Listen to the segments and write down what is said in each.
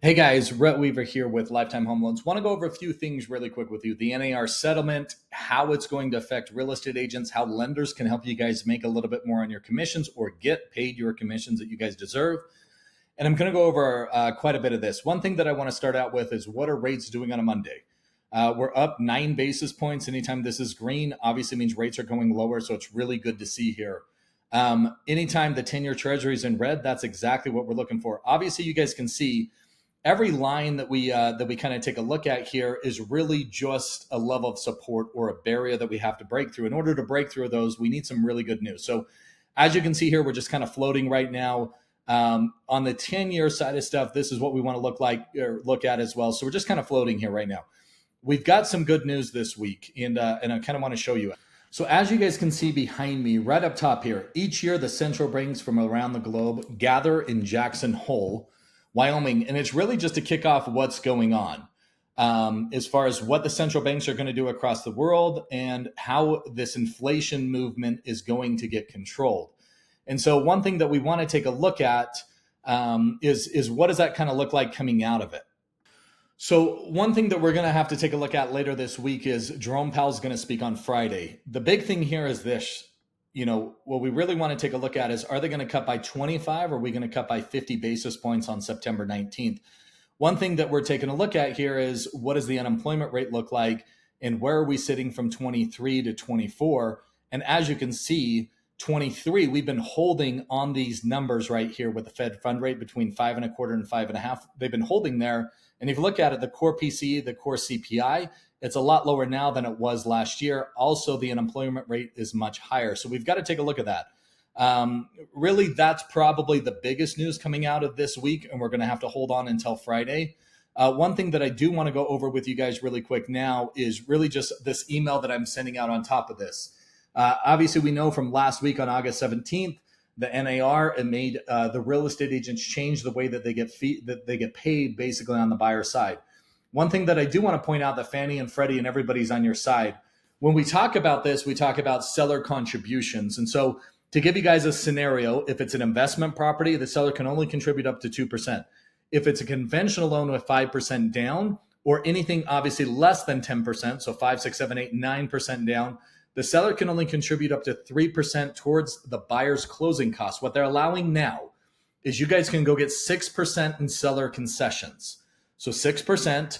Hey guys, Rhett Weaver here with Lifetime Home Loans. Want to go over a few things really quick with you. The NAR settlement, how it's going to affect real estate agents, how lenders can help you guys make a little bit more on your commissions or get paid your commissions that you guys deserve. And I'm going to go over quite a bit of this. One thing that I want to start out with is what are rates doing on a Monday? We're up 9 basis points. Anytime this is green, obviously means rates are going lower. So it's really good to see here. Anytime the 10-year treasury is in red, that's exactly what we're looking for. Obviously, you guys can see every line that we kind of take a look at here is really just a level of support or a barrier that we have to break through. In order to break through those, we need some really good news. So as you can see here, we're just kind of floating right now. On the 10-year side of stuff, this is what we want to look at as well. So we're just kind of floating here right now. We've got some good news this week, and I kind of want to show you it. So as you guys can see behind me, right up top here, each year the central banks from around the globe gather in Jackson Hole, Wyoming, and it's really just to kick off what's going on as far as what the central banks are going to do across the world and how this inflation movement is going to get controlled. And so one thing that we want to take a look at is what does that kind of look like coming out of it? So one thing that we're going to have to take a look at later this week is Jerome Powell's going to speak on Friday. The big thing here is this. What we really want to take a look at is, are they going to cut by 25 or are we going to cut by 50 basis points on September 19th? One thing that we're taking a look at here is what does the unemployment rate look like and where are we sitting from 23 to 24? And as you can see, 23, we've been holding on these numbers right here with the Fed fund rate between 5.25 and 5.5. They've been holding there. And if you look at it, the core PCE, the core CPI, it's a lot lower now than it was last year. Also, the unemployment rate is much higher. So we've got to take a look at that. Really, that's probably the biggest news coming out of this week, and we're going to have to hold on until Friday. One thing that I do want to go over with you guys really quick now is really just this email that I'm sending out on top of this. Obviously, we know from last week on August 17th, the NAR made the real estate agents change the way that they get paid basically on the buyer side. One thing that I do want to point out that Fannie and Freddie and everybody's on your side. When we talk about this, we talk about seller contributions. And so to give you guys a scenario, if it's an investment property, the seller can only contribute up to 2%. If it's a conventional loan with 5% down or anything obviously less than 10%, so 5, 6, 7, 8, 9% down, the seller can only contribute up to 3% towards the buyer's closing costs. What they're allowing now is you guys can go get 6% in seller concessions. So 6%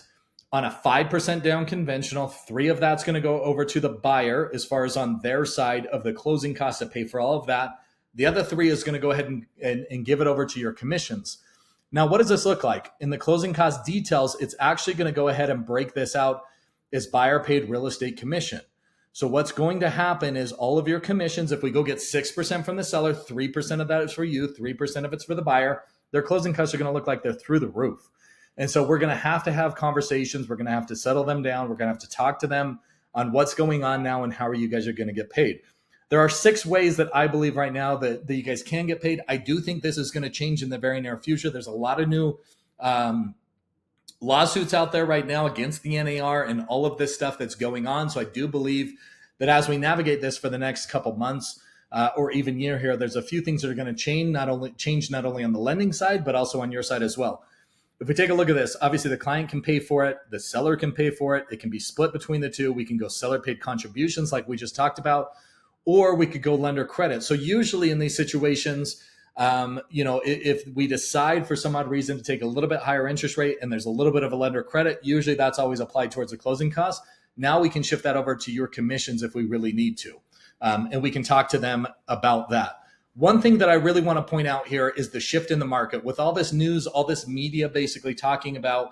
on a 5% down conventional, 3 of that's going to go over to the buyer as far as on their side of the closing costs to pay for all of that. The other 3 is going to go ahead and give it over to your commissions. Now, what does this look like? In the closing cost details, it's actually going to go ahead and break this out as buyer paid real estate commission. So what's going to happen is all of your commissions, if we go get 6% from the seller, 3% of that is for you, 3% of it's for the buyer, their closing costs are going to look like they're through the roof. And so we're going to have conversations. We're going to have to settle them down. We're going to have to talk to them on what's going on now and how you guys are going to get paid. There are 6 ways that I believe right now that you guys can get paid. I do think this is going to change in the very near future. There's a lot of new lawsuits out there right now against the NAR and all of this stuff that's going on. So I do believe that as we navigate this for the next couple months or even year here, there's a few things that are going to change not only on the lending side, but also on your side as well. If we take a look at this, obviously the client can pay for it. The seller can pay for it. It can be split between the two. We can go seller paid contributions like we just talked about, or we could go lender credit. So usually in these situations, if we decide for some odd reason to take a little bit higher interest rate and there's a little bit of a lender credit, usually that's always applied towards the closing costs. Now we can shift that over to your commissions if we really need to. And we can talk to them about that. One thing that I really want to point out here is the shift in the market. With all this news, all this media basically talking about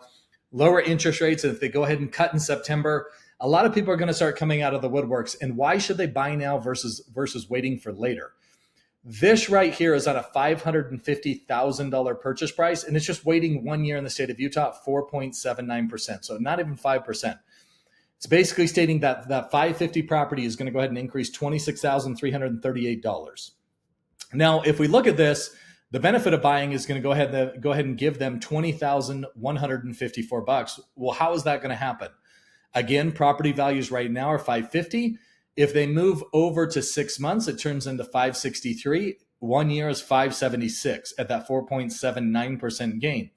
lower interest rates, and if they go ahead and cut in September, a lot of people are going to start coming out of the woodworks. And why should they buy now versus waiting for later? This right here is at a $550,000 purchase price, and it's just waiting 1 year in the state of Utah, 4.79%. So not even 5%. It's basically stating that that 550 property is going to go ahead and increase $26,338. Now, if we look at this, the benefit of buying is going to go ahead and give them $20,154. Well, how is that going to happen? Again, property values right now are 550. If they move over to 6 months, it turns into 563. 1 year is 576 at that 4.79% gain.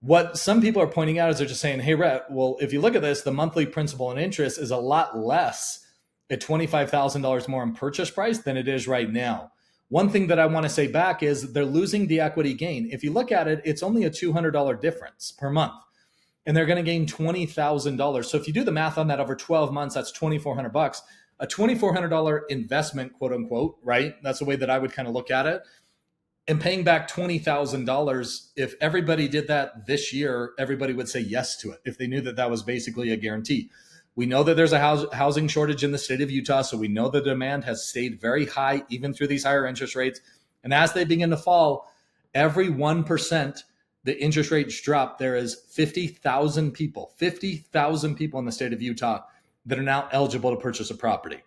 What some people are pointing out is they're just saying, hey, Rhett, well, if you look at this, the monthly principal and interest is a lot less at $25,000 more in purchase price than it is right now. One thing that I want to say back is they're losing the equity gain. If you look at it, it's only a $200 difference per month, and they're going to gain $20,000. So if you do the math on that over 12 months, that's $2,400. A $2,400 investment, quote unquote, right? That's the way that I would kind of look at it. And paying back $20,000, if everybody did that this year, everybody would say yes to it if they knew that that was basically a guarantee. We know that there's a housing shortage in the state of Utah, so we know the demand has stayed very high even through these higher interest rates. And as they begin to fall, every 1% the interest rates drop, there is 50,000 people in the state of Utah that are now eligible to purchase a property.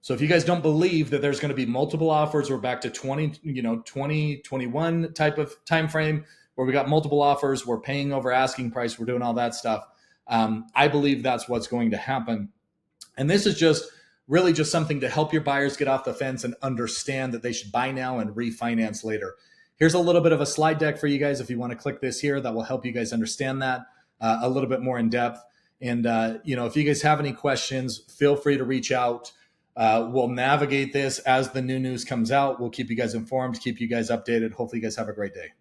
So if you guys don't believe that there's going to be multiple offers, we're back to 2021 type of time frame where we got multiple offers, we're paying over asking price, we're doing all that stuff. I believe that's what's going to happen. And this is just really just something to help your buyers get off the fence and understand that they should buy now and refinance later. Here's a little bit of a slide deck for you guys. If you want to click this here, that will help you guys understand that a little bit more in depth. And, if you guys have any questions, feel free to reach out. We'll navigate this as the new news comes out. We'll keep you guys informed, keep you guys updated. Hopefully you guys have a great day.